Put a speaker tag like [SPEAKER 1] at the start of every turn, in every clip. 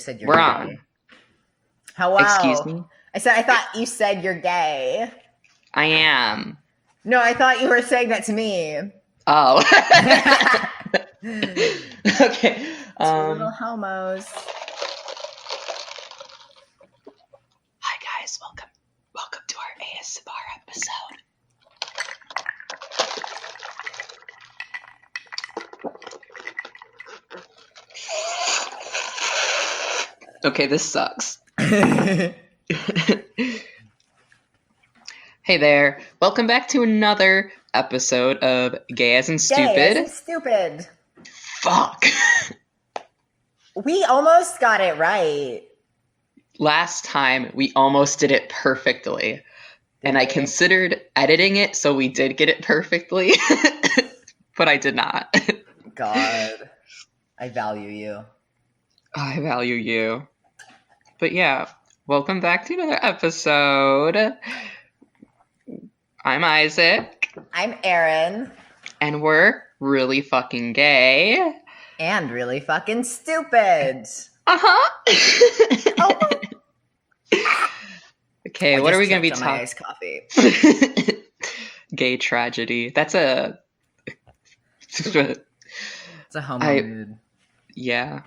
[SPEAKER 1] just said you're
[SPEAKER 2] We're
[SPEAKER 1] gay.
[SPEAKER 2] on.
[SPEAKER 1] How wow.
[SPEAKER 2] Excuse me?
[SPEAKER 1] I thought you said you're gay.
[SPEAKER 2] I am.
[SPEAKER 1] No, I thought you were saying that to me.
[SPEAKER 2] Oh. Okay.
[SPEAKER 1] Two little homos.
[SPEAKER 2] Hi guys, welcome to our ASMR episode. Okay, this sucks. Hey there. Welcome back to another episode of Gay as in Stupid.
[SPEAKER 1] Gay as in Stupid.
[SPEAKER 2] Fuck.
[SPEAKER 1] We almost got it right.
[SPEAKER 2] Last time, we almost did it perfectly. And I considered editing it so we did get it perfectly. But I did not.
[SPEAKER 1] God. I value you.
[SPEAKER 2] I value you. But yeah, welcome back to another episode. I'm Isaac.
[SPEAKER 1] I'm Erin.
[SPEAKER 2] And we're really fucking gay.
[SPEAKER 1] And really fucking stupid.
[SPEAKER 2] Uh-huh.
[SPEAKER 1] Oh.
[SPEAKER 2] Okay, what are we going to be talking?
[SPEAKER 1] Iced coffee.
[SPEAKER 2] Gay tragedy. That's a...
[SPEAKER 1] It's a homo mood.
[SPEAKER 2] Yeah.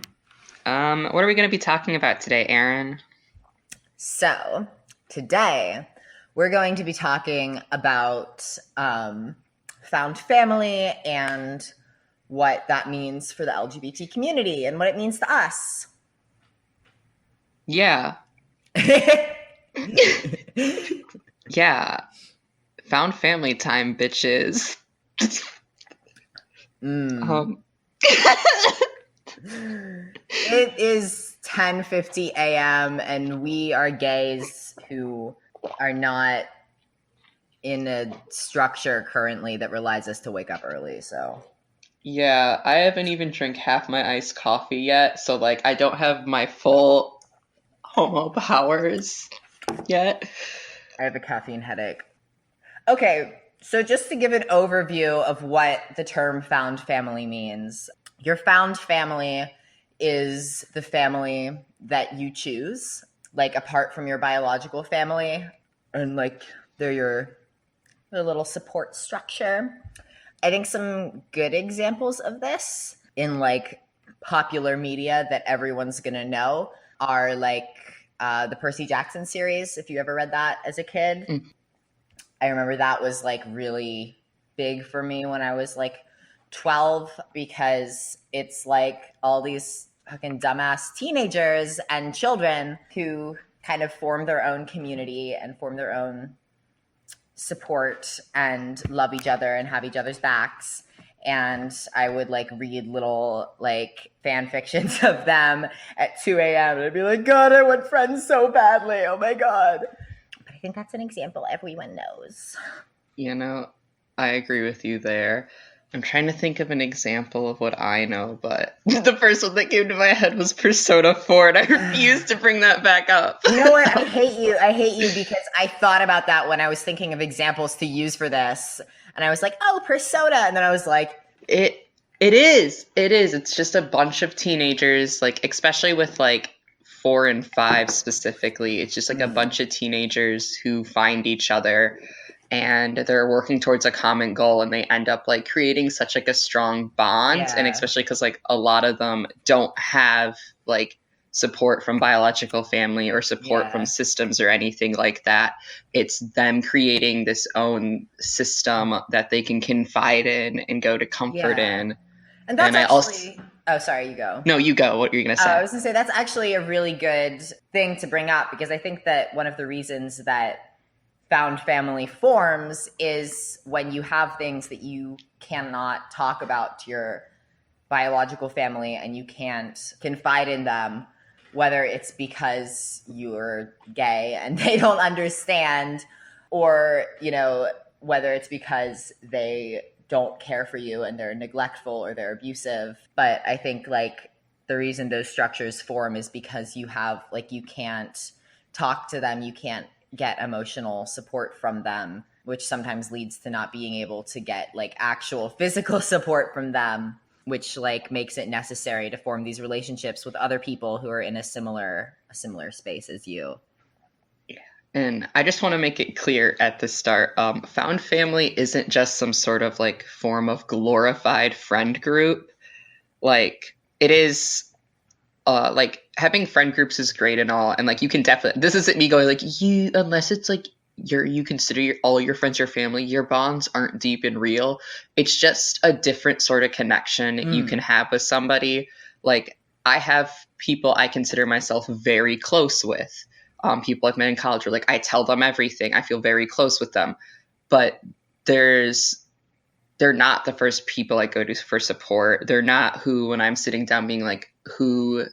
[SPEAKER 2] What are we going to be talking about today, Erin?
[SPEAKER 1] So, today, we're going to be talking about found family and what that means for the LGBT community and what it means to us.
[SPEAKER 2] Yeah. Yeah. Found family time, bitches.
[SPEAKER 1] It is 10:50 a.m. and we are gays who are not in a structure currently that relies us to wake up early, so.
[SPEAKER 2] Yeah, I haven't even drank half my iced coffee yet, so like I don't have my full homo powers yet.
[SPEAKER 1] I have a caffeine headache. Okay, so just to give an overview of what the term found family means. Your found family is the family that you choose, like apart from your biological family, and like they're your little support structure. I think some good examples of this in like popular media that everyone's gonna know are like the Percy Jackson series, if you ever read that as a kid. I remember that was like really big for me when I was like 12 because it's like all these fucking dumbass teenagers and children who kind of form their own community and form their own support and love each other and have each other's backs. And I would like read little like fan fictions of them at 2 a.m. and I'd be like, God, I want friends so badly. Oh my God. But I think that's an example everyone knows.
[SPEAKER 2] You know, I agree with you there. I'm trying to think of an example of what I know, but the first one that came to my head was Persona 4, and I refuse to bring that back up. You
[SPEAKER 1] know what? I hate you because I thought about that when I was thinking of examples to use for this. And I was like, oh, Persona. And then I was like...
[SPEAKER 2] It is. It's just a bunch of teenagers, like, especially with, like, 4 and 5 specifically. It's just, like, a bunch of teenagers who find each other and they're working towards a common goal and they end up like creating such like a strong bond. Yeah. And especially because like a lot of them don't have like support from biological family or support from systems or anything like that. It's them creating this own system that they can confide in and go to comfort in.
[SPEAKER 1] And that's oh, sorry, you go.
[SPEAKER 2] No, you go. What were you going to say?
[SPEAKER 1] I was going to say that's actually a really good thing to bring up because I think that one of the reasons that found family forms is when you have things that you cannot talk about to your biological family and you can't confide in them, whether it's because you're gay and they don't understand, or, you know, whether it's because they don't care for you and they're neglectful or they're abusive. But I think like the reason those structures form is because you have like, you can't talk to them, you can't get emotional support from them, which sometimes leads to not being able to get like actual physical support from them. which like makes it necessary to form these relationships with other people who are in a similar space as you.
[SPEAKER 2] And I just want to make it clear at the start, found family isn't just some sort of like form of glorified friend group. Like it is, like having friend groups is great and all. And like, you can definitely, this isn't me going like unless it's like you consider all your friends your family, your bonds aren't deep and real. It's just a different sort of connection you can have with somebody. Like I have people I consider myself very close with. People I've met in college where like I tell them everything. I feel very close with them, but they're not the first people I go to for support. They're not who, when I'm sitting down being like, who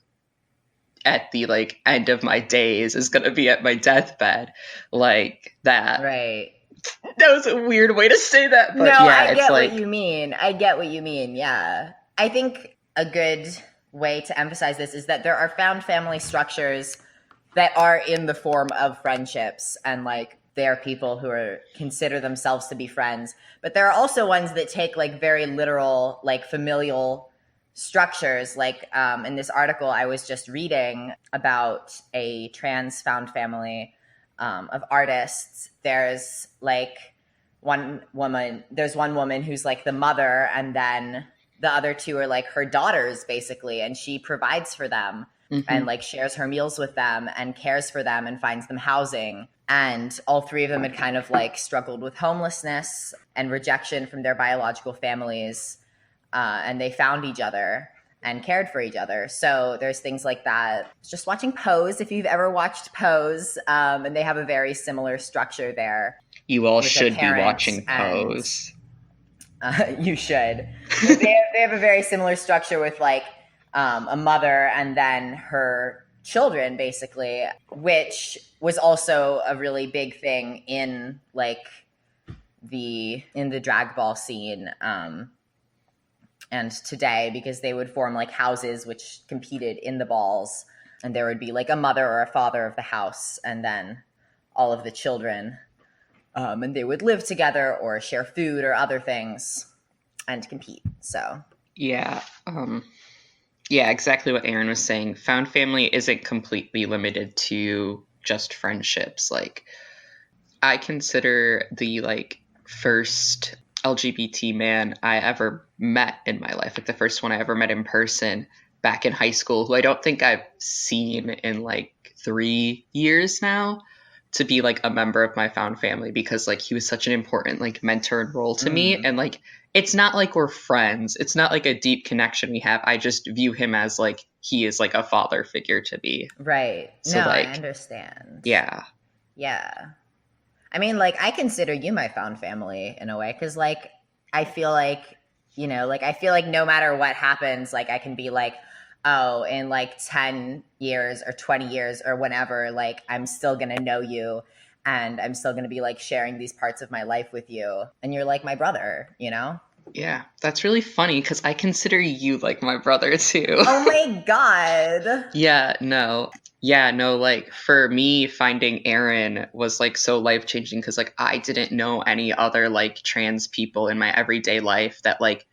[SPEAKER 2] at the like end of my days is going to be at my deathbed, like that.
[SPEAKER 1] Right.
[SPEAKER 2] That was a weird way to say that. But
[SPEAKER 1] no,
[SPEAKER 2] yeah,
[SPEAKER 1] I get
[SPEAKER 2] like,
[SPEAKER 1] what you mean. I get what you mean. Yeah. I think a good way to emphasize this is that there are found family structures that are in the form of friendships, and like they're people who are consider themselves to be friends. But there are also ones that take like very literal, like familial structures. Like in this article I was just reading about a trans found family of artists. There's one woman who's like the mother, and then the other two are like her daughters basically, and she provides for them. And like shares her meals with them and cares for them and finds them housing. And all three of them had kind of like struggled with homelessness and rejection from their biological families. And they found each other and cared for each other. So there's things like that. Just watching Pose, if you've ever watched Pose, and they have a very similar structure there.
[SPEAKER 2] You all should be watching Pose.
[SPEAKER 1] You should. They have a very similar structure with like a mother and then her children, basically, which was also a really big thing in like the drag ball scene and today, because they would form like houses which competed in the balls, and there would be like a mother or a father of the house and then all of the children, and they would live together or share food or other things and compete. So
[SPEAKER 2] yeah, exactly what Aaron was saying. Found family isn't completely limited to just friendships. Like, I consider the like first LGBT man I ever met in my life, like the first one I ever met in person back in high school, who I don't think I've seen in like 3 years now, to be like a member of my found family, because like he was such an important like mentor and role to me. And like, it's not like we're friends. It's not like a deep connection we have. I just view him as like, he is like a father figure to me.
[SPEAKER 1] Right.
[SPEAKER 2] So,
[SPEAKER 1] no,
[SPEAKER 2] like,
[SPEAKER 1] I understand.
[SPEAKER 2] Yeah.
[SPEAKER 1] Yeah. I mean, like, I consider you my found family in a way, because like, I feel like, you know, like, I feel like no matter what happens, like, I can be like, oh, in like 10 years or 20 years or whenever, like, I'm still going to know you, and I'm still going to be like sharing these parts of my life with you. And you're like my brother, you know?
[SPEAKER 2] Yeah, that's really funny because I consider you like my brother too.
[SPEAKER 1] Oh my God.
[SPEAKER 2] Yeah, no, like for me, finding Aaron was like so life-changing because like I didn't know any other like trans people in my everyday life that like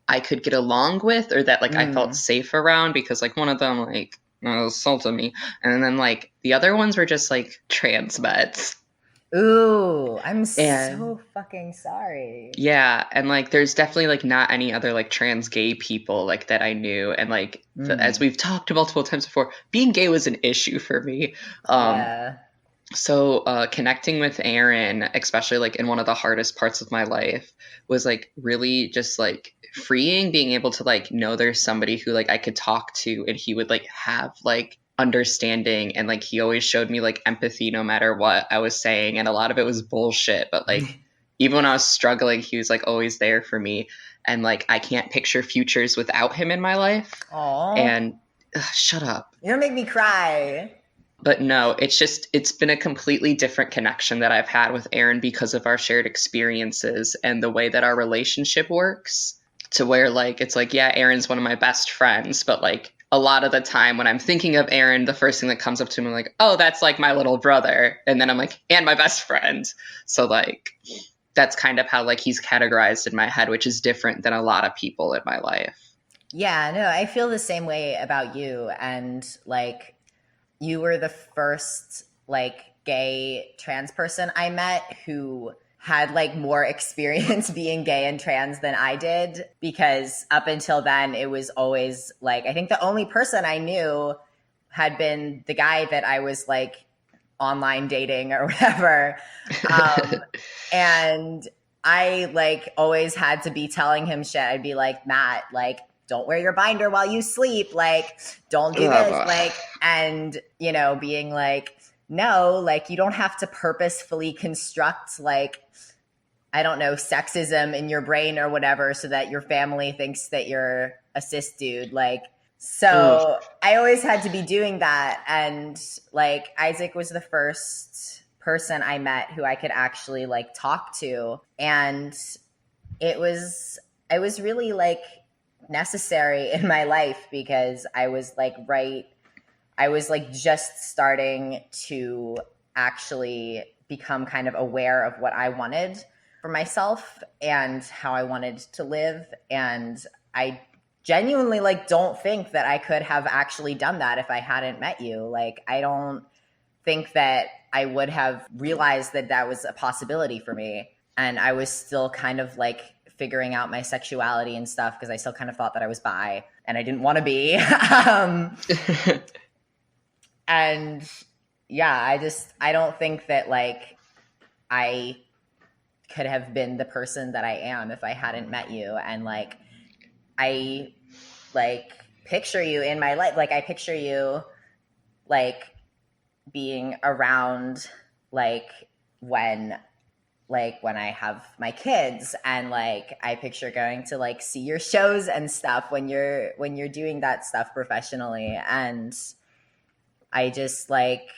[SPEAKER 2] I could get along with, or that like I felt safe around, because like one of them like assaulted me, and then like the other ones were just like trans meds.
[SPEAKER 1] Ooh, I'm so fucking sorry.
[SPEAKER 2] Yeah, and like there's definitely like not any other like trans gay people like that I knew, and like as we've talked multiple times before, being gay was an issue for me. So connecting with Aaron, especially like in one of the hardest parts of my life, was like really just like freeing, being able to like know there's somebody who like I could talk to, and he would like have like understanding, and like he always showed me like empathy no matter what I was saying, and a lot of it was bullshit, but like even when I was struggling, he was like always there for me, and like I can't picture futures without him in my life.
[SPEAKER 1] Aww.
[SPEAKER 2] And shut up.
[SPEAKER 1] You don't make me cry.
[SPEAKER 2] But no, it's been a completely different connection that I've had with Aaron because of our shared experiences and the way that our relationship works, to where like it's like, yeah, Aaron's one of my best friends, but like a lot of the time when I'm thinking of Aaron, the first thing that comes up to me, I'm like, oh, that's like my little brother. And then I'm like, and my best friend. So like that's kind of how like he's categorized in my head, which is different than a lot of people in my life.
[SPEAKER 1] Yeah, no, I feel the same way about you. And like, you were the first like gay trans person I met who had like more experience being gay and trans than I did, because up until then it was always like, I think the only person I knew had been the guy that I was like online dating or whatever. And I like always had to be telling him shit. I'd be like, Matt, like, don't wear your binder while you sleep. Like, don't do this. Like, and, you know, being like, no, like, you don't have to purposefully construct, like, I don't know, sexism in your brain or whatever so that your family thinks that you're a cis dude. Like, so I always had to be doing that. And like, Isaac was the first person I met who I could actually like talk to. And it was really like necessary in my life, because I was like just starting to actually become kind of aware of what I wanted for myself and how I wanted to live. And I genuinely like don't think that I could have actually done that if I hadn't met you. Like, I don't think that I would have realized that that was a possibility for me. And I was still kind of like figuring out my sexuality and stuff, because I still kind of thought that I was bi and I didn't want to be. And yeah, I don't think that like I could have been the person that I am if I hadn't met you. And like, I like picture you in my life. Like, I picture you like being around like when I have my kids, and like I picture going to like see your shows and stuff when you're doing that stuff professionally. And I just like,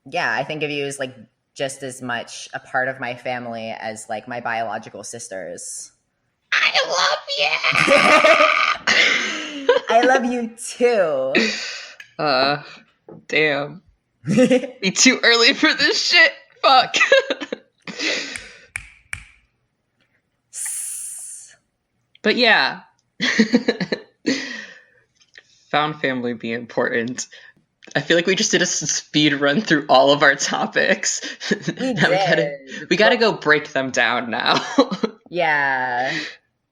[SPEAKER 1] yeah, I think of you as like just as much a part of my family as like my biological sisters.
[SPEAKER 2] I love you.
[SPEAKER 1] I love you too.
[SPEAKER 2] Damn. Be too early for this shit. Fuck. But yeah. Found family be important. I feel like we just did a speed run through all of our topics. We gotta go break them down now.
[SPEAKER 1] Yeah.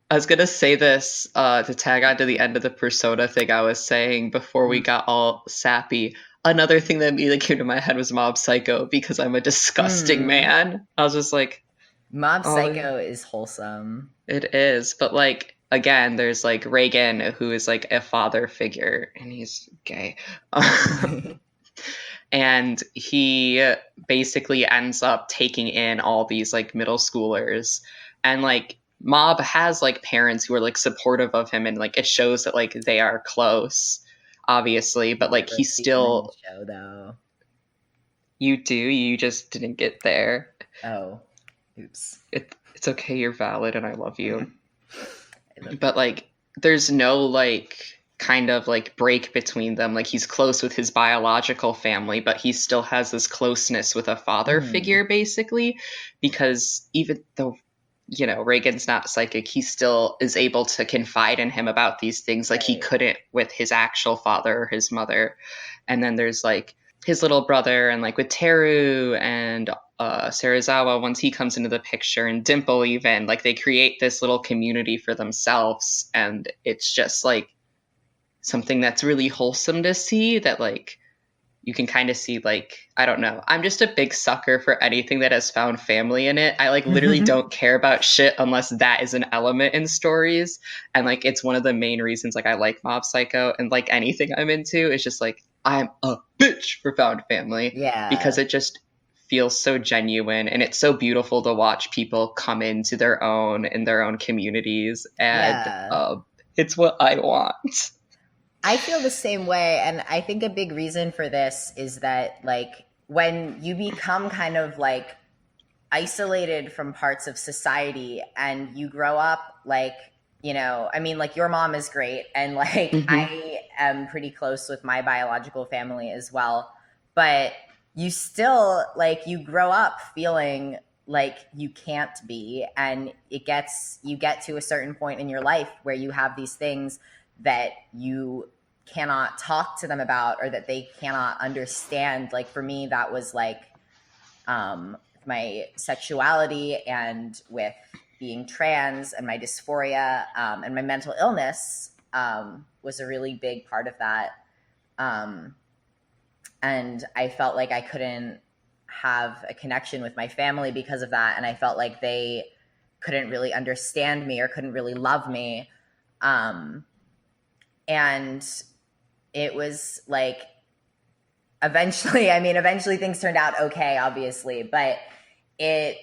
[SPEAKER 2] I was gonna say this to tag on to the end of the persona thing I was saying before we got all sappy. Another thing that immediately came to my head was Mob Psycho, because I'm a disgusting man. I was just like,
[SPEAKER 1] Mob Psycho is wholesome.
[SPEAKER 2] It is, but like, again, there's like Reagan, who is like a father figure, and he's gay. And he basically ends up taking in all these like middle schoolers, and like Mob has like parents who are like supportive of him, and like it shows that like they are close, obviously, but like he's still
[SPEAKER 1] show, though.
[SPEAKER 2] You do, you just didn't get there.
[SPEAKER 1] Oh, oops.
[SPEAKER 2] It's okay, you're valid and I love you. But like there's no like kind of like break between them. Like, he's close with his biological family, but he still has this closeness with a father figure, basically, because even though, you know, Reagan's not psychic, he still is able to confide in him about these things like he couldn't with his actual father or his mother. And then there's like his little brother, and like with Teru and Serizawa, once he comes into the picture, and Dimple, even, like, they create this little community for themselves, and it's just like something that's really wholesome to see, that like you can kind of see, like, I don't know, I'm just a big sucker for anything that has found family in it. I like literally don't care about shit unless that is an element in stories, and like it's one of the main reasons like I like Mob Psycho, and like anything I'm into is just like, I'm a bitch for found family.
[SPEAKER 1] Yeah,
[SPEAKER 2] because it just feels so genuine, and it's so beautiful to watch people come into their own in their own communities, and it's what I want.
[SPEAKER 1] I feel the same way, and I think a big reason for this is that, like, when you become kind of like isolated from parts of society and you grow up, like, you know, I mean, like, your mom is great, and like I am pretty close with my biological family as well, but you still, like, you grow up feeling like you can't be, and you get to a certain point in your life where you have these things that you cannot talk to them about, or that they cannot understand. Like for me, that was like my sexuality, and with being trans, and my dysphoria, and my mental illness was a really big part of that. And I felt like I couldn't have a connection with my family because of that, and I felt like they couldn't really understand me or couldn't really love me. And it was like eventually things turned out okay, obviously, but it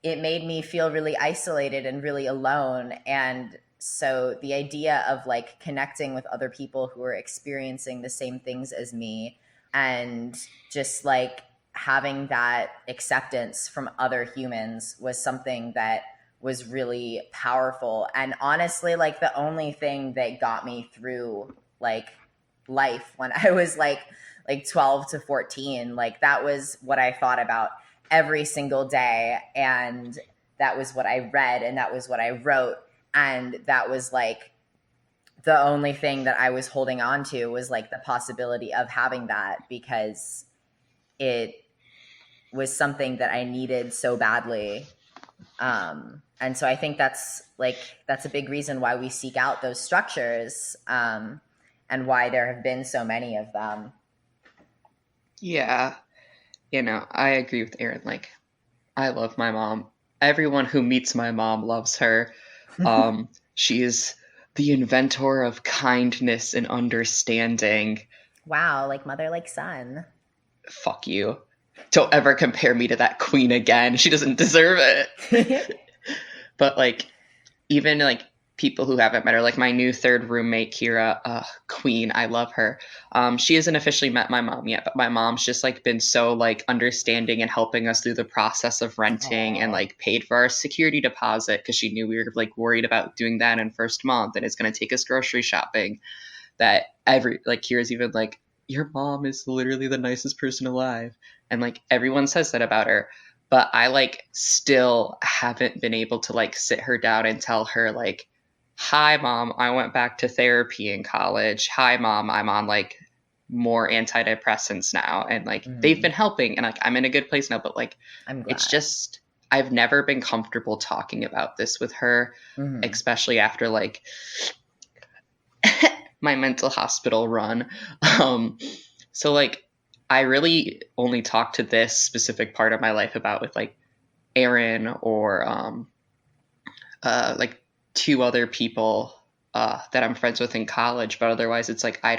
[SPEAKER 1] made me feel really isolated and really alone. And so the idea of like connecting with other people who are experiencing the same things as me, and just like having that acceptance from other humans, was something that was really powerful. And honestly, like the only thing that got me through like life when I was like 12 to 14, like that was what I thought about every single day, and that was what I read, and that was what I wrote, and that was like the only thing that I was holding on to, was like the possibility of having that, because it was something that I needed so badly. And so I think that's a big reason why we seek out those structures, and why there have been so many of them.
[SPEAKER 2] Yeah. I agree with Erin. Like, I love my mom. Everyone who meets my mom loves her. She is the inventor of kindness and understanding.
[SPEAKER 1] Wow, like mother, like son.
[SPEAKER 2] Fuck you. Don't ever compare me to that queen again. She doesn't deserve it. But like, even like people who haven't met her, like my new third roommate, Kira, queen, I love her. She hasn't officially met my mom yet, but my mom's just like been so like understanding and helping us through the process of renting. Aww. And like paid for our security deposit because she knew we were like worried about doing that in first month, and it's going to take us grocery shopping. That Kira's even like, your mom is literally the nicest person alive. And like everyone says that about her, but I like still haven't been able to like sit her down and tell her like, hi mom, I went back to therapy in college. Hi mom, I'm on like more antidepressants now, and like they've been helping, and like I'm in a good place now, but like I'm glad. It's just I've never been comfortable talking about this with her, especially after like my mental hospital run. So like I really only talk to this specific part of my life about with like Erin or like two other people that I'm friends with in college, but otherwise it's like I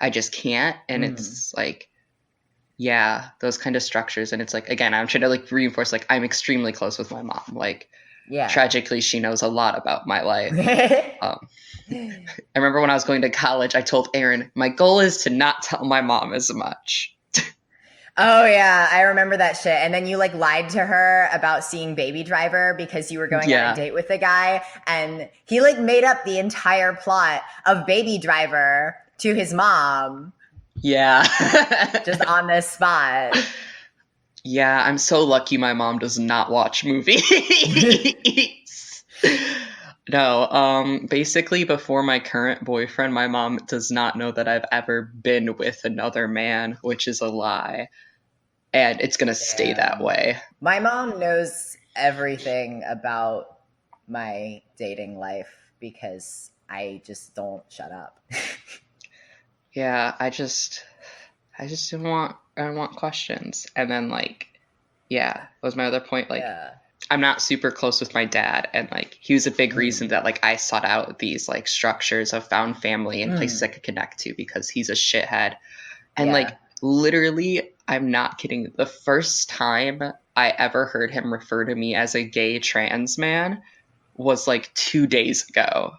[SPEAKER 2] just can't. And it's like, yeah, those kind of structures. And it's like, again, I'm trying to like reinforce, like I'm extremely close with my mom. Like, yeah, tragically, she knows a lot about my life. I remember when I was going to college, I told Erin, my goal is to not tell my mom as much.
[SPEAKER 1] Oh yeah, I remember that shit. And then you like lied to her about seeing Baby Driver because you were going on a date with the guy, and he like made up the entire plot of Baby Driver to his mom. Yeah. Just on this spot.
[SPEAKER 2] Yeah, I'm so lucky my mom does not watch movies. No, basically before my current boyfriend, my mom does not know that I've ever been with another man, which is a lie. And it's going to stay that way.
[SPEAKER 1] My mom knows everything about my dating life because I just don't shut up.
[SPEAKER 2] Yeah, I just don't want, I want questions. And then like, yeah, that was my other point. Like, I'm not super close with my dad, and like he was a big reason that like I sought out these like structures of found family and places I could connect to, because he's a shithead. And like literally, I'm not kidding, the first time I ever heard him refer to me as a gay trans man was like 2 days ago.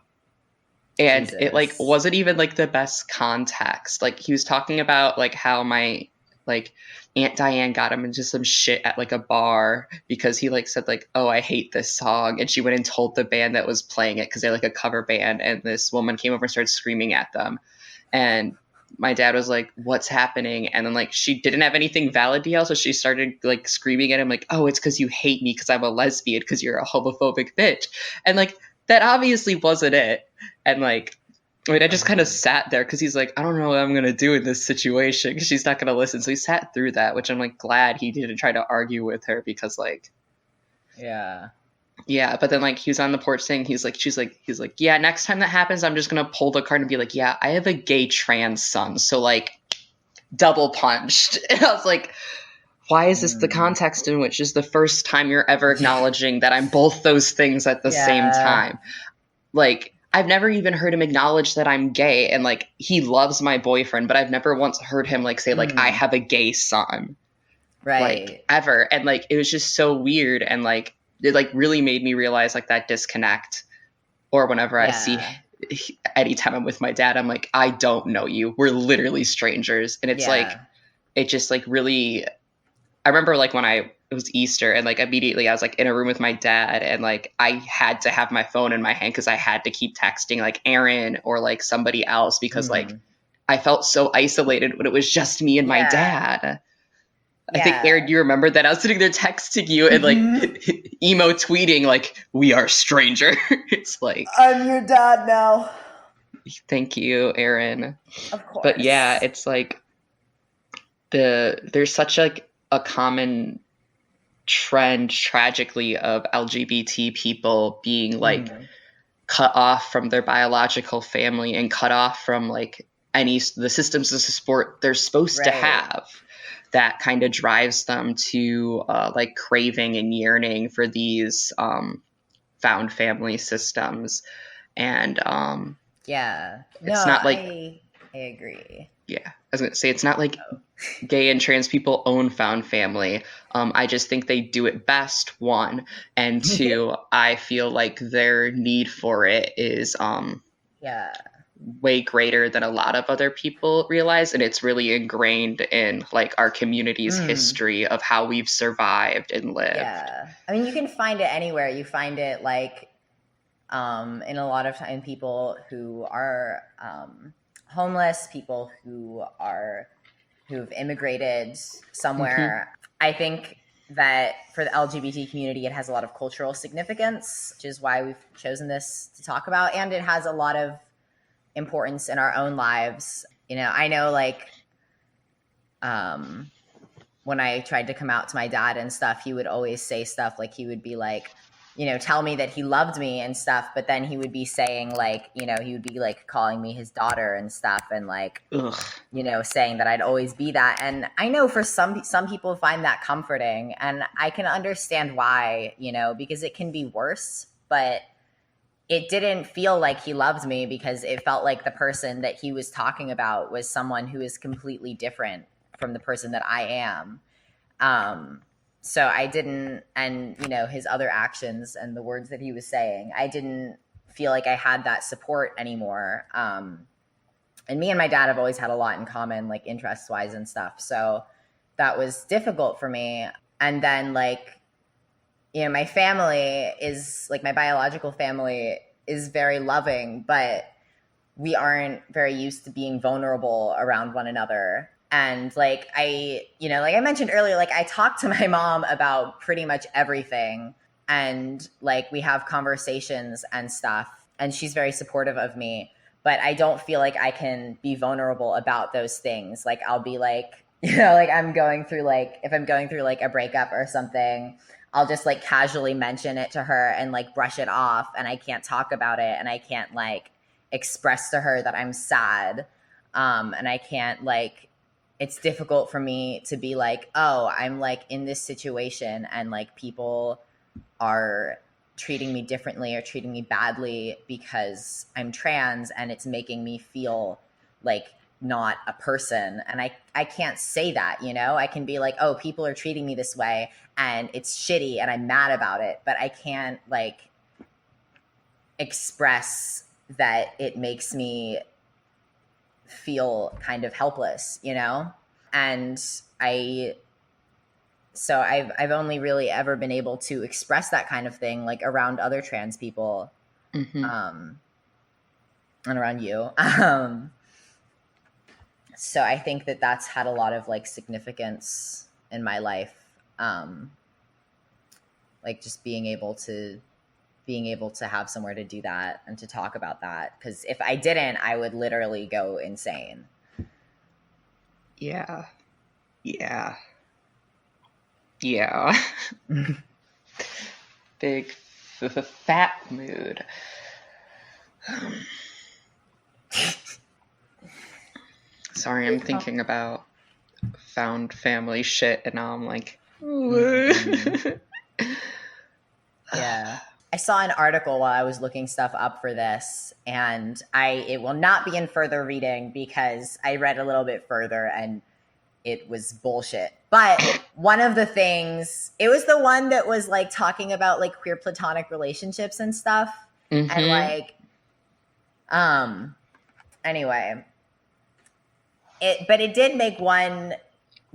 [SPEAKER 2] And it like wasn't even like the best context. Like he was talking about like how my like Aunt Diane got him into some shit at like a bar because he like said like, oh, I hate this song. And she went and told the band that was playing it, because they're like a cover band, and this woman came over and started screaming at them. And my dad was like, what's happening? And then like she didn't have anything valid to yell, so she started like screaming at him like, oh, it's because you hate me because I'm a lesbian, because you're a homophobic bitch. And like that obviously wasn't it. And like I mean, I just kind of sat there because he's like, I don't know what I'm gonna do in this situation because she's not gonna listen. So he sat through that, which I'm like glad he didn't try to argue with her, because like yeah, but then like he was on the porch saying he's like, yeah, next time that happens, I'm just gonna pull the card and be like, yeah, I have a gay trans son, so like double punched. And I was like, why is this the context in which is the first time you're ever acknowledging that I'm both those things at the same time? Like, I've never even heard him acknowledge that I'm gay, and like he loves my boyfriend, but I've never once heard him like say like I have a gay son, like ever. And like it was just so weird, and like it like really made me realize like that disconnect. Or whenever I see, anytime I'm with my dad, I'm like, I don't know you, we're literally strangers. And it's like it just like really, I remember like when it was Easter, and like immediately I was like in a room with my dad, and like I had to have my phone in my hand because I had to keep texting like Aaron or like somebody else, because like I felt so isolated when it was just me and my dad. I think, Aaron, you remember that I was sitting there texting you and like emo tweeting like, we are stranger. It's like,
[SPEAKER 1] I'm your dad now.
[SPEAKER 2] Thank you, Aaron.
[SPEAKER 1] Of course.
[SPEAKER 2] But yeah, it's like there's such like a common trend, tragically, of LGBT people being like cut off from their biological family and cut off from like the systems of support they're supposed to have, that kind of drives them to like craving and yearning for these found family systems. And it's not like
[SPEAKER 1] I agree.
[SPEAKER 2] Yeah, I was gonna say, it's not like gay and trans people own found family. I just think they do it best, one, and two, I feel like their need for it is way greater than a lot of other people realize, and it's really ingrained in like our community's history of how we've survived and lived.
[SPEAKER 1] I mean, you can find it anywhere. You find it like in a lot of time, people who are homeless, people who've immigrated somewhere. I think that for the LGBT community, it has a lot of cultural significance, which is why we've chosen this to talk about, and it has a lot of importance in our own lives. You know, I know like when I tried to come out to my dad and stuff, he would always say stuff like, he would be like, you know, tell me that he loved me and stuff, but then he would be saying like, you know, he would be like calling me his daughter and stuff, and like, you know, saying that I'd always be that. And I know for some people find that comforting, and I can understand why, you know, because it can be worse, but it didn't feel like he loved me, because it felt like the person that he was talking about was someone who is completely different from the person that I am. So I didn't, and you know, his other actions and the words that he was saying, I didn't feel like I had that support anymore. And me and my dad have always had a lot in common, like interest wise and stuff. So that was difficult for me. And then like, you know, my family is like, my biological family is very loving, but we aren't very used to being vulnerable around one another. And like, you know, like I mentioned earlier, like I talk to my mom about pretty much everything, and like we have conversations and stuff, and she's very supportive of me, but I don't feel like I can be vulnerable about those things. Like I'll be like, you know, like if I'm going through like a breakup or something, I'll just like casually mention it to her and like brush it off, and I can't talk about it, and I can't like express to her that I'm sad. And I can't like, it's difficult for me to be like, oh, I'm like in this situation and like people are treating me differently or treating me badly because I'm trans, and it's making me feel like not a person. And I can't say that, you know. I can be like, oh, people are treating me this way and it's shitty and I'm mad about it, but I can't like express that it makes me feel kind of helpless, you know? And I've only really ever been able to express that kind of thing like around other trans people, and around you. So I think that that's had a lot of like significance in my life. Like just being able to have somewhere to do that and to talk about that. Because if I didn't, I would literally go insane.
[SPEAKER 2] Yeah. Big fat mood. Sorry, I'm thinking about found family shit, and now I'm like,
[SPEAKER 1] Yeah. I saw an article while I was looking stuff up for this, and it will not be in further reading because I read a little bit further and it was bullshit. But one of the things, it was the one that was like talking about like queer platonic relationships and stuff.
[SPEAKER 2] Mm-hmm.
[SPEAKER 1] And like, anyway, but it did make one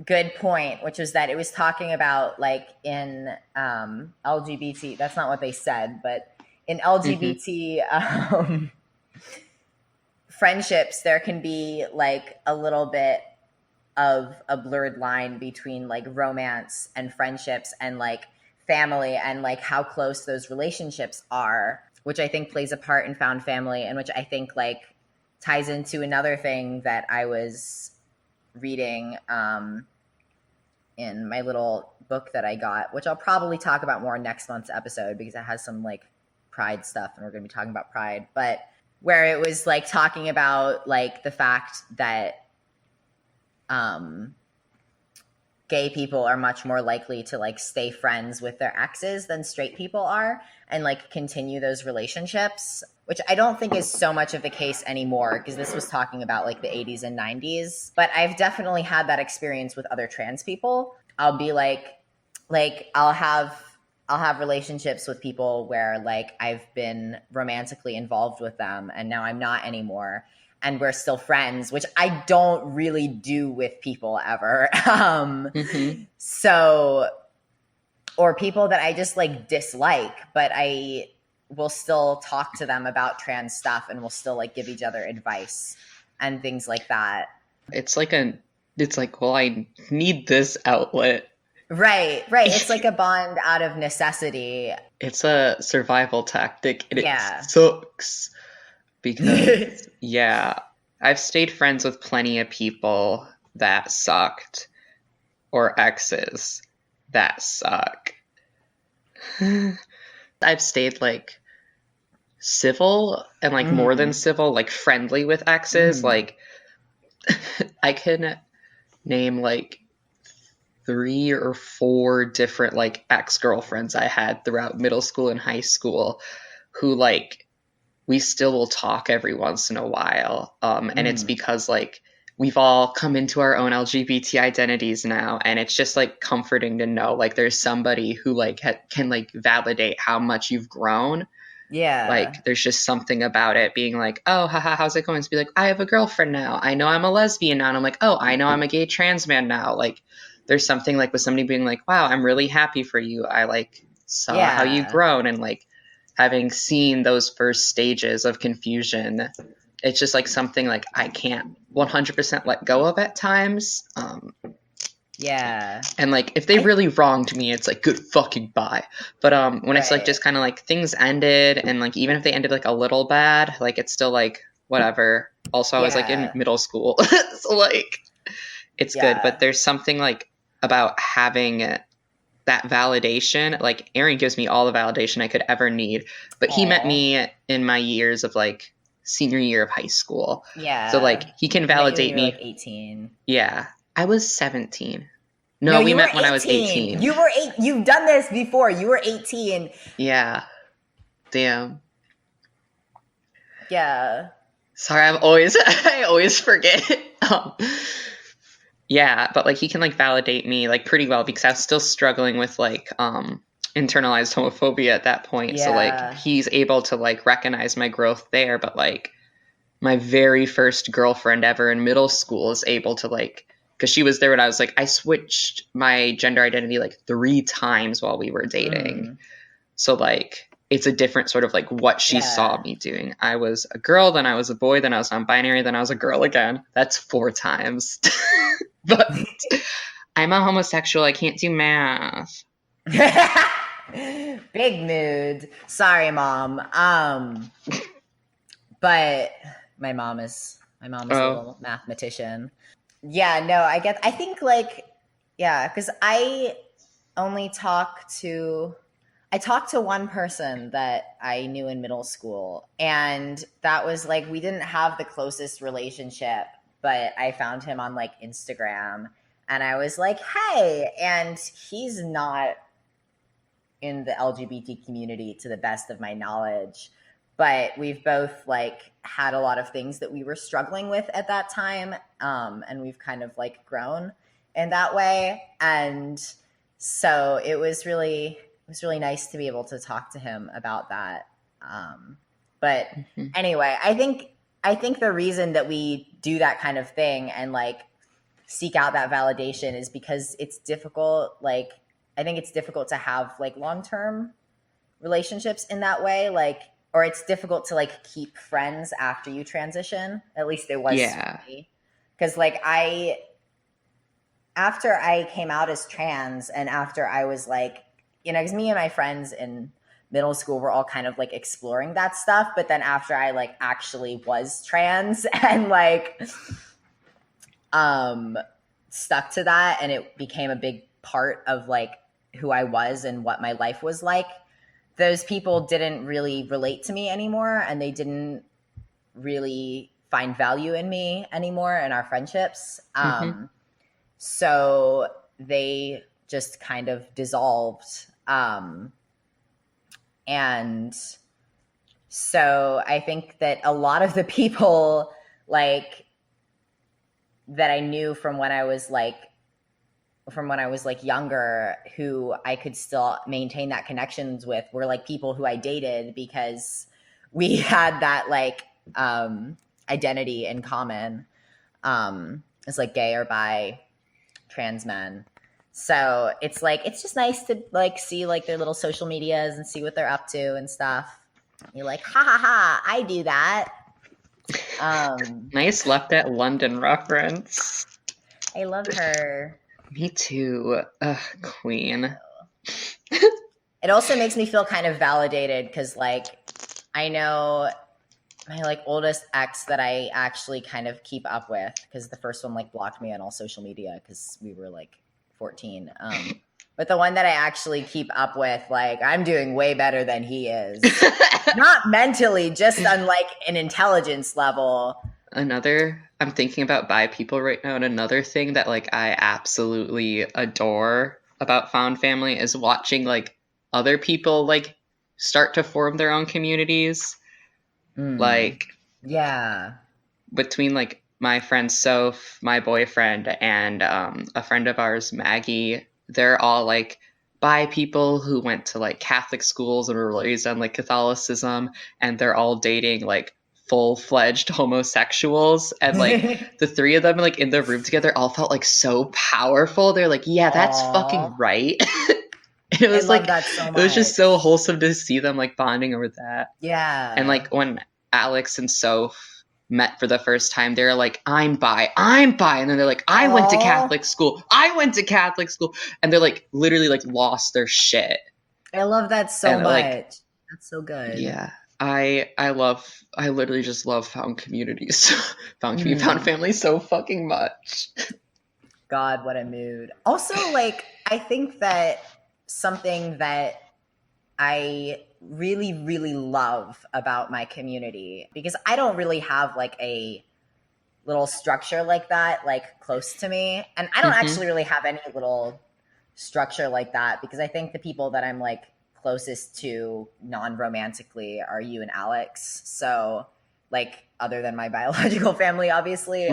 [SPEAKER 1] good point, which was that it was talking about like in LGBT, that's not what they said, but in LGBT friendships, there can be like a little bit of a blurred line between like romance and friendships and like family and like how close those relationships are, which I think plays a part in found family, and which I think like ties into another thing that I was reading in my little book that I got, which I'll probably talk about more next month's episode because it has some like pride stuff and we're going to be talking about pride, but where it was like talking about like the fact that gay people are much more likely to like stay friends with their exes than straight people are and like continue those relationships, which I don't think is so much of the case anymore because this was talking about like the 80s and 90s. But I've definitely had that experience with other trans people. I'll be like I'll have relationships with people where like I've been romantically involved with them and now I'm not anymore. And we're still friends, which I don't really do with people ever. So, or people that I just like dislike, but I will still talk to them about trans stuff and we'll still like give each other advice and things like that.
[SPEAKER 2] It's like, well, I need this outlet.
[SPEAKER 1] Right. It's like a bond out of necessity.
[SPEAKER 2] It's a survival tactic and it sucks. Because, yeah, I've stayed friends with plenty of people that sucked, or exes that suck. I've stayed, like, civil and, like, more than civil, like, friendly with exes. Like, I can name, like, 3 or 4 different, like, ex-girlfriends I had throughout middle school and high school who, like, we still will talk every once in a while. And it's because like we've all come into our own LGBT identities now. And it's just like comforting to know like there's somebody who like can like validate how much you've grown.
[SPEAKER 1] Yeah.
[SPEAKER 2] Like there's just something about it being like, oh, haha, how's it going? To be like, I have a girlfriend now. I know I'm a lesbian now. And I'm like, oh, I know I'm a gay trans man now. Like there's something like with somebody being like, wow, I'm really happy for you. I like saw how you've grown, and like having seen those first stages of confusion, it's just like something like I can't 100% let go of at times. And like if they really wronged me, it's like good fucking bye. But when it's like just kind of like things ended, and like even if they ended like a little bad, like it's still like whatever. Also, I was like in middle school, so like it's good. But there's something like about having that validation. Like Aaron gives me all the validation I could ever need, but he met me in my years of like senior year of high school. So like he can validate me.
[SPEAKER 1] Like 18.
[SPEAKER 2] Yeah, I was 17. No, we met when I was 18.
[SPEAKER 1] You were 8. You've done this before. You were 18.
[SPEAKER 2] Yeah. Damn.
[SPEAKER 1] Yeah.
[SPEAKER 2] Sorry, I always forget. Yeah, but like he can like validate me like pretty well because I was still struggling with like internalized homophobia at that point. So like he's able to like recognize my growth there, but like my very first girlfriend ever in middle school is able to like, because she was there when I was like, I switched my gender identity like 3 times while we were dating. So like it's a different sort of like what she saw me doing. I was a girl, then I was a boy, then I was non-binary, then I was a girl again. That's 4 times. But I'm a homosexual. I can't do math.
[SPEAKER 1] Big mood. Sorry, Mom. But my mom is a little mathematician. Yeah, no, I think like, yeah, because I talked to one person that I knew in middle school, and that was like, we didn't have the closest relationship, but I found him on like Instagram, and I was like, hey, and he's not in the LGBT community to the best of my knowledge, but we've both like had a lot of things that we were struggling with at that time, and we've kind of like grown in that way, and so it was really nice to be able to talk to him about that. But anyway, I think the reason that we do that kind of thing and like seek out that validation is because it's difficult. Like, I think it's difficult to have like long-term relationships in that way. Like, or it's difficult to like keep friends after you transition. At least it was for me. Because like after I came out as trans, and after I was like, you know, because me and my friends in middle school were all kind of like exploring that stuff. But then after I like actually was trans and like stuck to that, and it became a big part of like who I was and what my life was like, those people didn't really relate to me anymore, and they didn't really find value in me anymore in our friendships. So they just kind of dissolved. And so I think that a lot of the people like that I knew from when I was like younger, who I could still maintain that connections with, were like people who I dated because we had that like identity in common, as like gay or bi trans men. So it's like, it's just nice to like see like their little social medias and see what they're up to and stuff. You're like, ha ha ha, I do that.
[SPEAKER 2] Nice Left at London reference.
[SPEAKER 1] I love her.
[SPEAKER 2] Me too. Ugh, queen.
[SPEAKER 1] It also makes me feel kind of validated because like I know my like oldest ex that I actually kind of keep up with, because the first one like blocked me on all social media because we were like 14. But the one that I actually keep up with, like, I'm doing way better than he is. Not mentally, just on like an intelligence level.
[SPEAKER 2] I'm thinking about bi people right now, and another thing that like I absolutely adore about found family is watching like other people like start to form their own communities. Like,
[SPEAKER 1] yeah,
[SPEAKER 2] between like my friend Soph, my boyfriend, and a friend of ours, Maggie, they're all like bi people who went to like Catholic schools and were raised on like Catholicism, and they're all dating like full-fledged homosexuals, and like the three of them like in the room together all felt like so powerful. They're like, yeah, that's fucking right. It was like that so much. It was just so wholesome to see them like bonding over that.
[SPEAKER 1] Yeah.
[SPEAKER 2] And like when Alex and Soph met for the first time, they're like, I'm bi. And then they're like, I went to Catholic school. And they're like literally like lost their shit.
[SPEAKER 1] I love that so much. Like, that's so good.
[SPEAKER 2] Yeah. I literally just love found communities. found family so fucking much.
[SPEAKER 1] God, what a mood. Also, like, I think that something that I really, really love about my community, because I don't really have like a little structure like that, like close to me. And I don't actually really have any little structure like that, because I think the people that I'm like closest to non-romantically are you and Alex. So like, other than my biological family, obviously.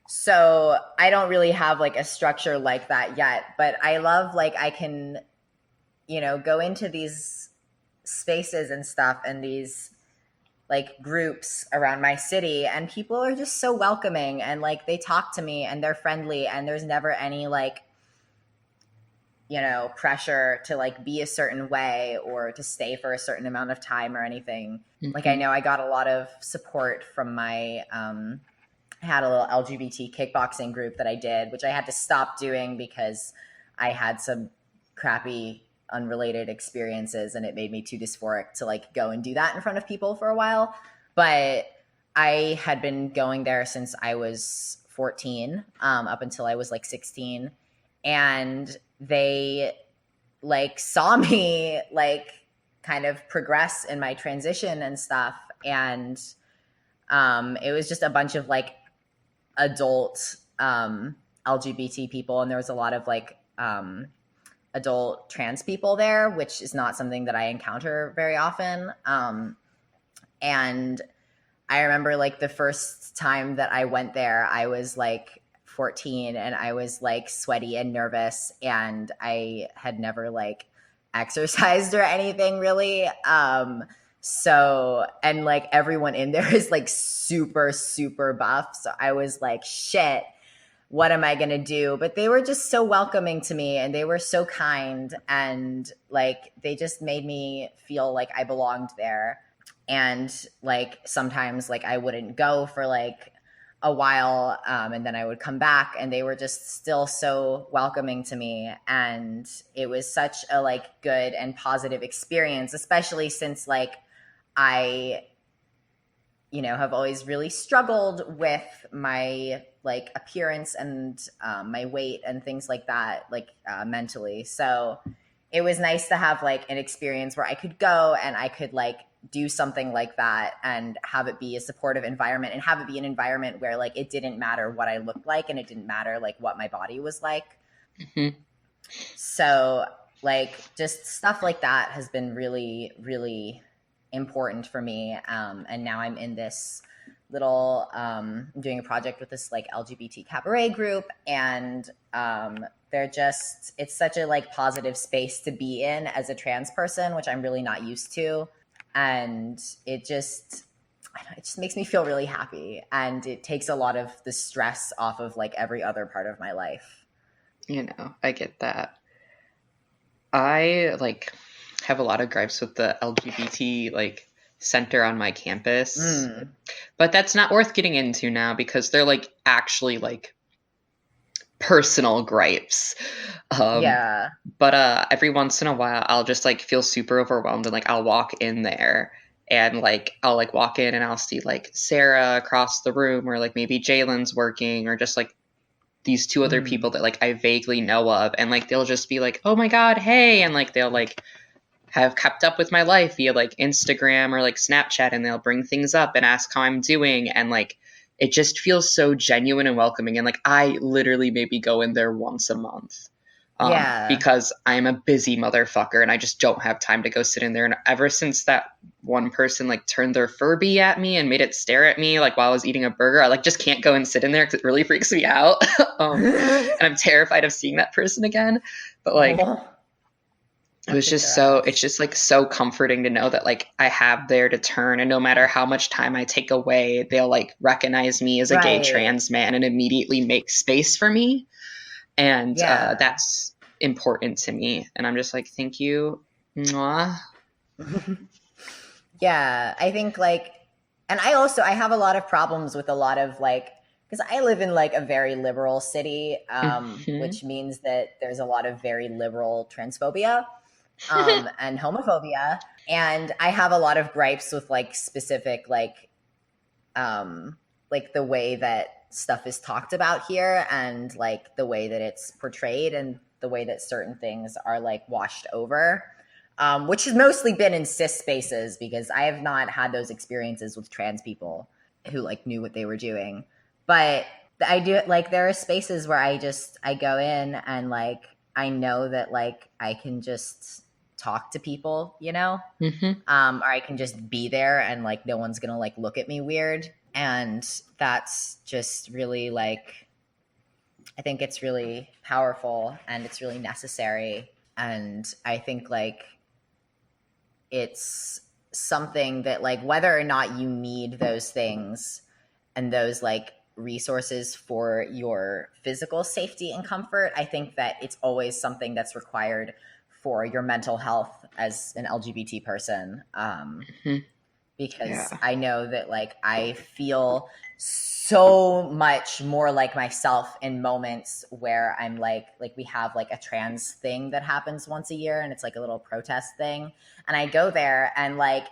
[SPEAKER 1] So I don't really have like a structure like that yet, but I love like I can, you know, go into these spaces and stuff and these like groups around my city, and people are just so welcoming, and like they talk to me and they're friendly, and there's never any like, pressure to like be a certain way or to stay for a certain amount of time or anything.
[SPEAKER 2] Mm-hmm.
[SPEAKER 1] Like I know I got a lot of support from my I had a little LGBT kickboxing group that I did, which I had to stop doing because I had some crappy unrelated experiences and it made me too dysphoric to like go and do that in front of people for a while. But I had been going there since I was 14, up until I was like 16. And they like saw me like kind of progress in my transition and stuff. And it was just a bunch of like adult LGBT people. And there was a lot of like adult trans people there, which is not something that I encounter very often. And I remember like the first time that I went there, I was like 14 and I was like sweaty and nervous and I had never like exercised or anything really. So, and like everyone in there is like super, super buff. So I was like, shit, what am I going to do? But they were just so welcoming to me and they were so kind and like they just made me feel like I belonged there. And like sometimes like I wouldn't go for like a while and then I would come back and they were just still so welcoming to me. And it was such a like good and positive experience, especially since like I, have always really struggled with my like appearance and my weight and things like that, like mentally. So it was nice to have like an experience where I could go and I could like do something like that and have it be a supportive environment and have it be an environment where like it didn't matter what I looked like and it didn't matter like what my body was like.
[SPEAKER 2] Mm-hmm.
[SPEAKER 1] So like just stuff like that has been really, really important for me. And now I'm in this little, I'm doing a project with this like LGBT cabaret group and it's such a like positive space to be in as a trans person, which I'm really not used to. And it just makes me feel really happy. And it takes a lot of the stress off of like every other part of my life.
[SPEAKER 2] I get that. I like have a lot of gripes with the LGBT like center on my campus, but that's not worth getting into now because they're like actually like personal gripes.
[SPEAKER 1] Yeah.
[SPEAKER 2] But every once in a while I'll just like feel super overwhelmed and like I'll walk in there and like I'll like walk in and I'll see like Sarah across the room or like maybe Jalen's working or just like these two other people that like I vaguely know of and like they'll just be like, oh my god, hey, and like they'll like have kept up with my life via like Instagram or like Snapchat and they'll bring things up and ask how I'm doing and like it just feels so genuine and welcoming and like I literally maybe go in there once a month. Because I'm a busy motherfucker and I just don't have time to go sit in there. And ever since that one person like turned their Furby at me and made it stare at me like while I was eating a burger, I like just can't go and sit in there because it really freaks me out. And I'm terrified of seeing that person again. But like, it's just like so comforting to know that like I have there to turn and no matter how much time I take away, they'll like recognize me as a gay trans man and immediately make space for me. And that's important to me. And I'm just like, thank you. Mwah.
[SPEAKER 1] Yeah, I think like, and I have a lot of problems with a lot of like, because I live in like a very liberal city, which means that there's a lot of very liberal transphobia and homophobia. And I have a lot of gripes with like specific like the way that stuff is talked about here and like the way that it's portrayed and the way that certain things are like washed over, which has mostly been in cis spaces because I have not had those experiences with trans people who like knew what they were doing. But I do like there are spaces where I go in and like I know that like I can just talk to people, or I can just be there and like no one's gonna like look at me weird. And that's just really like, I think it's really powerful and it's really necessary. And I think like it's something that like whether or not you need those things and those like resources for your physical safety and comfort. I think that it's always something that's required for your mental health as an LGBT person. Because I know that like I feel so much more like myself in moments where I'm like we have like a trans thing that happens once a year, and it's like a little protest thing, and I go there, and like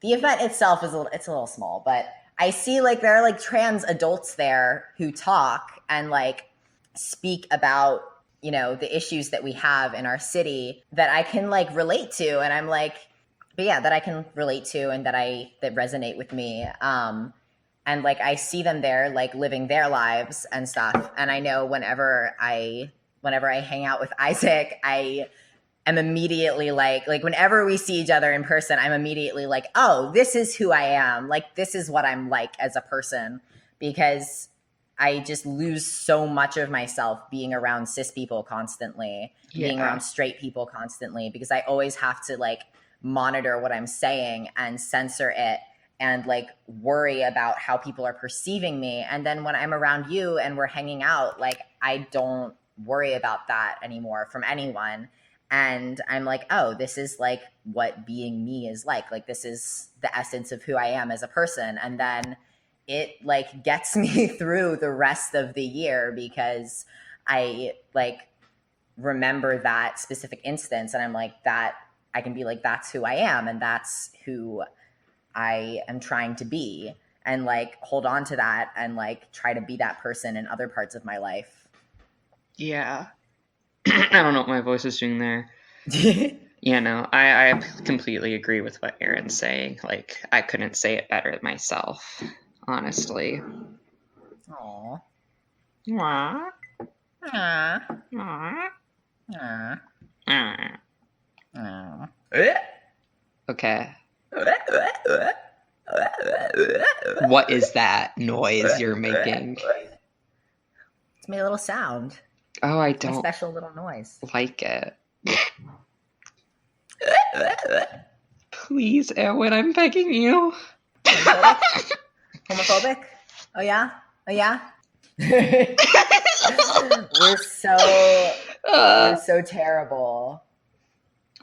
[SPEAKER 1] the event itself is it's a little small, but I see like there are like trans adults there who talk and like speak about, you know, the issues that we have in our city that I can like relate to, and I'm like, but yeah, that I can relate to and that resonate with me. And like I see them there like living their lives and stuff. And I know whenever I hang out with Isaac, I am immediately like whenever we see each other in person, I'm immediately like, oh, this is who I am. Like this is what I'm like as a person, because I just lose so much of myself being around cis people constantly, being around straight people constantly, because I always have to like monitor what I'm saying and censor it and like worry about how people are perceiving me. And then when I'm around you and we're hanging out, like I don't worry about that anymore from anyone. And I'm like, oh, this is like what being me is like. Like this is the essence of who I am as a person. And then it like gets me through the rest of the year because I like remember that specific instance, and I'm like, that I can be like, that's who I am, and that's who I am trying to be, and like hold on to that and like try to be that person in other parts of my life.
[SPEAKER 2] Yeah. I don't know what my voice is doing there. Yeah, no, I completely agree with what Erin's saying. Like, I couldn't say it better myself, honestly.
[SPEAKER 1] Aww.
[SPEAKER 2] Aww.
[SPEAKER 1] Aww.
[SPEAKER 2] Aww.
[SPEAKER 1] Aww.
[SPEAKER 2] Aww.
[SPEAKER 1] Aww.
[SPEAKER 2] Okay. What is that noise you're making?
[SPEAKER 1] It's made a little sound.
[SPEAKER 2] Oh, I
[SPEAKER 1] A
[SPEAKER 2] don't
[SPEAKER 1] special little noise.
[SPEAKER 2] like it. Please, Erwin, I'm begging you.
[SPEAKER 1] Homophobic? Oh yeah? Oh yeah? We're so terrible.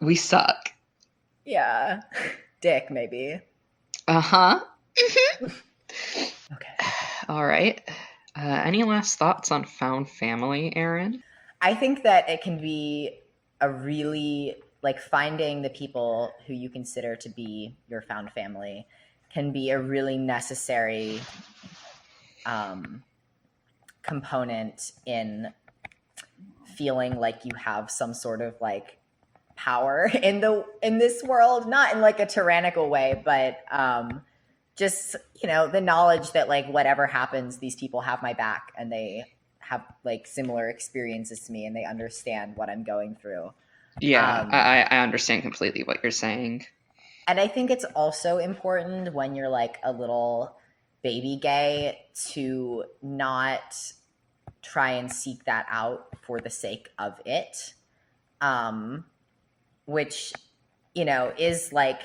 [SPEAKER 2] We suck.
[SPEAKER 1] Yeah. Dick, maybe.
[SPEAKER 2] Uh-huh.
[SPEAKER 1] Okay.
[SPEAKER 2] All right. Any last thoughts on found family, Erin?
[SPEAKER 1] I think that it can be a really, like, finding the people who you consider to be your found family can be a really necessary component in feeling like you have some sort of like power in this world, not in like a tyrannical way, but just, you know, the knowledge that like whatever happens, these people have my back and they have like similar experiences to me and they understand what I'm going through.
[SPEAKER 2] Yeah, I understand completely what you're saying.
[SPEAKER 1] And I think it's also important when you're like a little baby gay to not try and seek that out for the sake of it. Which, you know, is like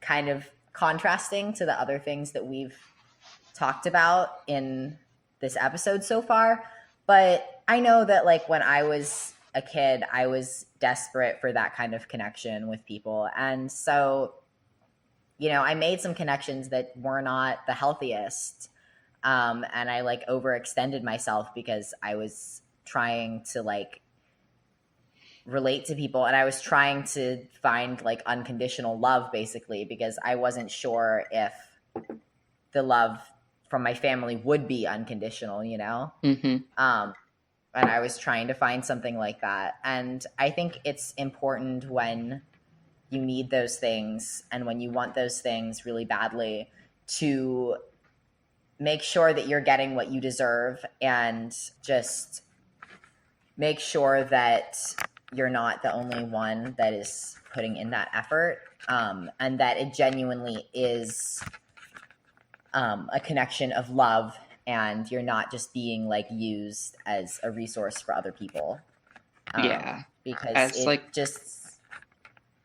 [SPEAKER 1] kind of contrasting to the other things that we've talked about in this episode so far. But I know that like when I was a kid, I was desperate for that kind of connection with people. And so, you know, I made some connections that were not the healthiest. And I like overextended myself because I was trying to like relate to people, and I was trying to find like unconditional love basically because I wasn't sure if the love from my family would be unconditional, you know?
[SPEAKER 2] Mm-hmm.
[SPEAKER 1] And I was trying to find something like that. And I think it's important when you need those things and when you want those things really badly to make sure that you're getting what you deserve and just make sure that you're not the only one that is putting in that effort, and that it genuinely is a connection of love and you're not just being like used as a resource for other people.
[SPEAKER 2] Yeah.
[SPEAKER 1] Because
[SPEAKER 2] as
[SPEAKER 1] it
[SPEAKER 2] like
[SPEAKER 1] just...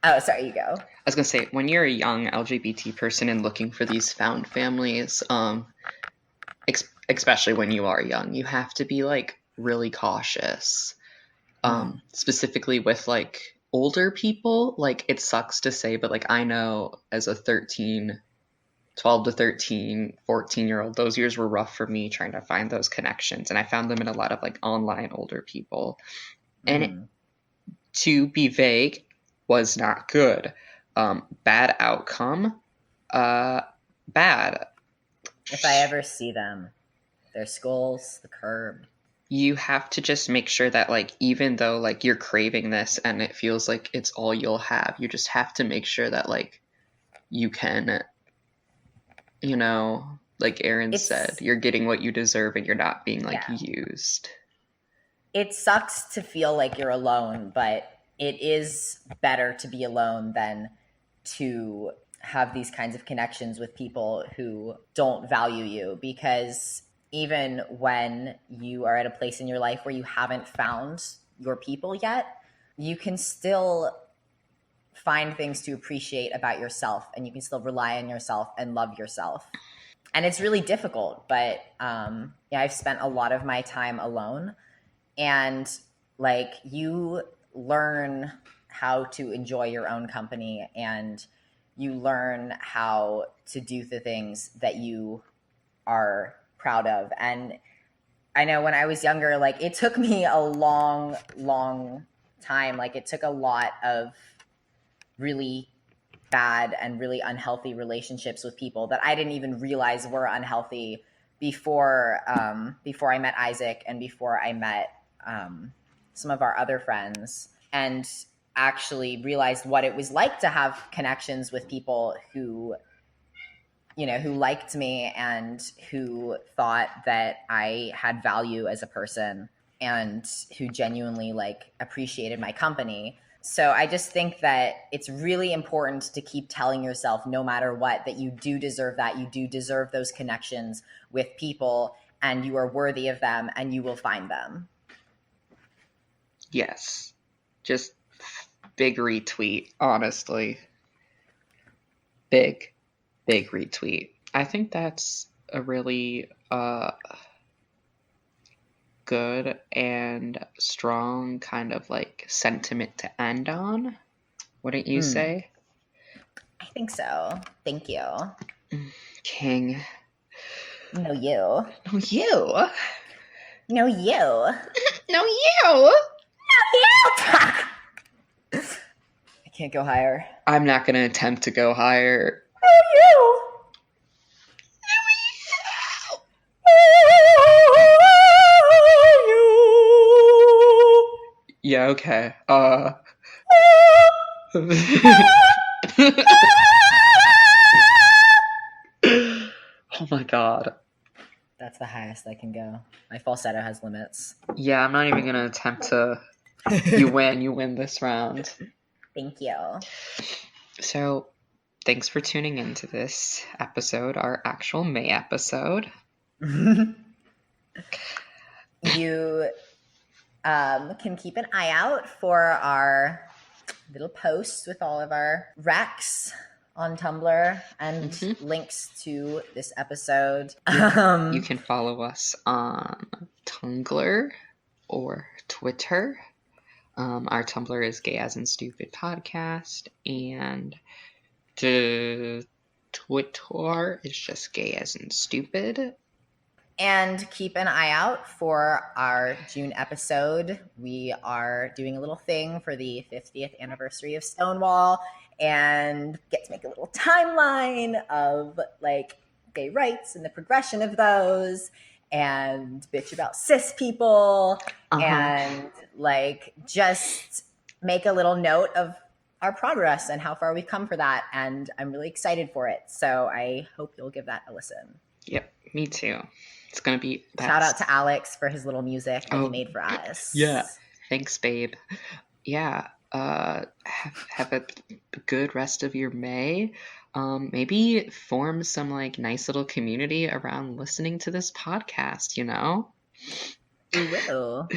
[SPEAKER 1] Oh, sorry, you go.
[SPEAKER 2] I was gonna say, when you're a young LGBT person and looking for these found families, especially when you are young, you have to be like really cautious. Specifically with like older people. Like, it sucks to say, but like I know as a 12 to 13, 14-year-old, those years were rough for me trying to find those connections. And I found them in a lot of like online older people. And to be vague, was not good. Bad outcome, bad.
[SPEAKER 1] If I ever see them, their skulls, the curb.
[SPEAKER 2] You have to just make sure that, like, even though like you're craving this and it feels like it's all you'll have, you just have to make sure that like you can, you know, like Erin said, you're getting what you deserve and you're not being like used.
[SPEAKER 1] It sucks to feel like you're alone, but it is better to be alone than to have these kinds of connections with people who don't value you, because even when you are at a place in your life where you haven't found your people yet, you can still find things to appreciate about yourself, and you can still rely on yourself and love yourself. And it's really difficult, but I've spent a lot of my time alone, and like, you learn how to enjoy your own company, and you learn how to do the things that you are proud of. And I know when I was younger, like, it took me a long, long time. Like, it took a lot of really bad and really unhealthy relationships with people that I didn't even realize were unhealthy before I met Isaac and before I met some of our other friends, and actually realized what it was like to have connections with people who, you know, who liked me and who thought that I had value as a person and who genuinely like appreciated my company. So I just think that it's really important to keep telling yourself, no matter what, that you do deserve that. You do deserve those connections with people, and you are worthy of them, and you will find them.
[SPEAKER 2] Yes. Just big retweet, honestly. Big retweet. I think that's a really good and strong kind of like sentiment to end on. Wouldn't you say?
[SPEAKER 1] I think so. Thank you.
[SPEAKER 2] King.
[SPEAKER 1] No, you.
[SPEAKER 2] No, you.
[SPEAKER 1] No, you.
[SPEAKER 2] No, you.
[SPEAKER 1] I can't go higher.
[SPEAKER 2] I'm not going to attempt to go higher.
[SPEAKER 1] Oh, you.
[SPEAKER 2] Yeah, okay. Oh my god.
[SPEAKER 1] That's the highest I can go. My falsetto has limits.
[SPEAKER 2] Yeah, I'm not even going to attempt to... You win this round.
[SPEAKER 1] Thank you.
[SPEAKER 2] So, thanks for tuning into this episode, our actual May episode.
[SPEAKER 1] You can keep an eye out for our little posts with all of our recs on Tumblr and links to this episode.
[SPEAKER 2] You can follow us on Tumblr or Twitter. Our Tumblr is gayasinstupidpodcast, and the Twitter is just gayasinstupid.
[SPEAKER 1] And keep an eye out for our June episode. We are doing a little thing for the 50th anniversary of Stonewall, and get to make a little timeline of like gay rights and the progression of those, and bitch about cis people, and like just make a little note of our progress and how far we've come for that. And I'm really excited for it. So I hope you'll give that a listen.
[SPEAKER 2] Yep, me too. It's going to be best.
[SPEAKER 1] Shout out to Alex for his little music that he made for us.
[SPEAKER 2] Yeah. Thanks, babe. Yeah. Have a good rest of your May. Maybe form some like nice little community around listening to this podcast, you know?
[SPEAKER 1] We will.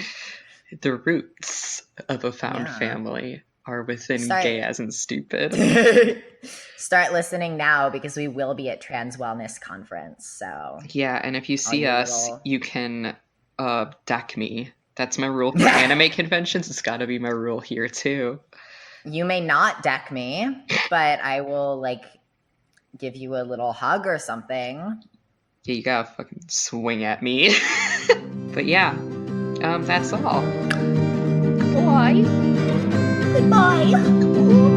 [SPEAKER 2] The roots of a found family. are within
[SPEAKER 1] Start-
[SPEAKER 2] Gay as in Stupid.
[SPEAKER 1] Start listening now because we will be at Trans Wellness Conference. So
[SPEAKER 2] Yeah, and if you see
[SPEAKER 1] your
[SPEAKER 2] us,
[SPEAKER 1] little-
[SPEAKER 2] you can deck me. That's my rule for anime conventions. It's got to be my rule here too.
[SPEAKER 1] you may not deck me, but I will like give you a little hug or something.
[SPEAKER 2] Yeah, you gotta fucking swing at me. But yeah, that's all.
[SPEAKER 1] Goodbye. Goodbye.